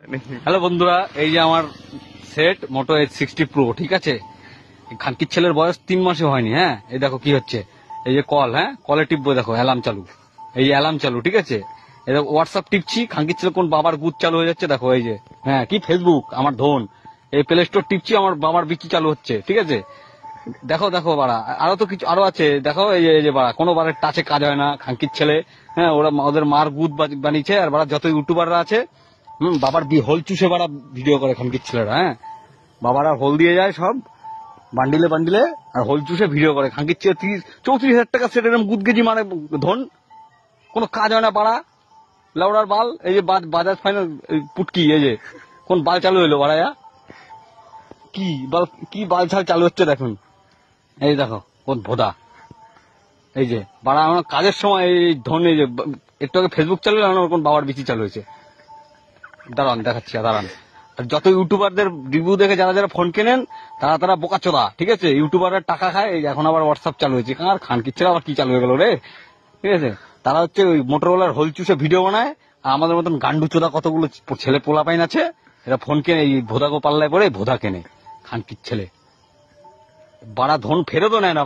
Hello বন্ধুরা, এই যে আমার সেট মোটো H60 Pro, ঠিক আছে। খানকির ছেলের বয়স 3 মাসে হয়নি। হ্যাঁ, এই দেখো কি হচ্ছে, এই যে কল, হ্যাঁ কলে টিপবো, দেখো অ্যালার্ম চালু, এই যে অ্যালার্ম চালু, ঠিক আছে। এই দেখো হোয়াটসঅ্যাপ টিপছি, খানকির ছেলে কোন বাবার গুদ চালু হয়ে যাচ্ছে, দেখো এই যে, হ্যাঁ কি ফেসবুক আমার ধন, এই প্লে স্টোর টিপছি, আমার বাবার বিকি চালু হচ্ছে, ঠিক আছে। দেখো দেখো বাড়া, আরো তো কিছু আরো আছে, দেখো এই যে বাড়া কোনো বারের টাচে কাজ হয় না খানকির ছেলে। হ্যাঁ, ওরা ওদের মার গুদ বানিয়েছে, আর বাড়া যত ইউটিউবাররা আছে, বাবার হোল চুষে বাড়া ভিডিও করে খানকির ছেলেরা। হ্যাঁ, বাবারা হোল দিয়ে যায় সব বান্ডিলে বান্ডিলে, আর হোল চুষে ভিডিও করে খানকির ছেলে। 34,000 টাকা সেট এরকম গুদ গেজি মানে ধন, কোনো কাজ হয় না পাড়া লাউড়ার বাল। এই যে বাজাজ ফাইনাল পুটকি, এই যে কোন বাল চালু হইলো বাড়ায়া, কি বাল ছাল চালু হচ্ছে দেখুন, এই দেখো কোন ভোদা, এই যে বাড়া আমার কাজের সময় এই ধন, এই যে একটু আগে ফেসবুক চালু হলো, কোন বাবার বিচি চালু হয়েছে। দাঁড়ান দেখাচ্ছি, দাঁড়ান। আর যত ইউটিউবারদের রিভিউ দেখে যারা যারা ফোন কেনেন, তারা বোকাচোদা, ঠিক আছে। ইউটিউবাররা টাকা খায়, এই এখন আবার হোয়াটসঅ্যাপ চালু হয়েছে, কার খানকির ছেলে আবার কি চালু হয়ে গেল রে, ঠিক আছে। তারা হচ্ছে ওই মোটরওয়ালার হোল চুষে ভিডিও বানায়, আর আমাদের মতন গান্ডু চোদা কতগুলো ছেলে পোলা পাইন আছে, এরা ফোন কেনে, এই ভোদাগো পাল্লায় পরে ভোদা কেনে খানকির ছেলে। বাড়া ধন ফেরতও নেয় না,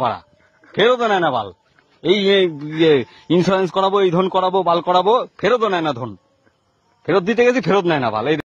ফেরতও নেয় না বাল। এই ইন্স্যুরেন্স করাবো, এই ধন করাবো, বাল করাবো, ফেরতও নেয় না ধন। ফেরত দিতে গেছি, ফেরত নেয় না বাল। এই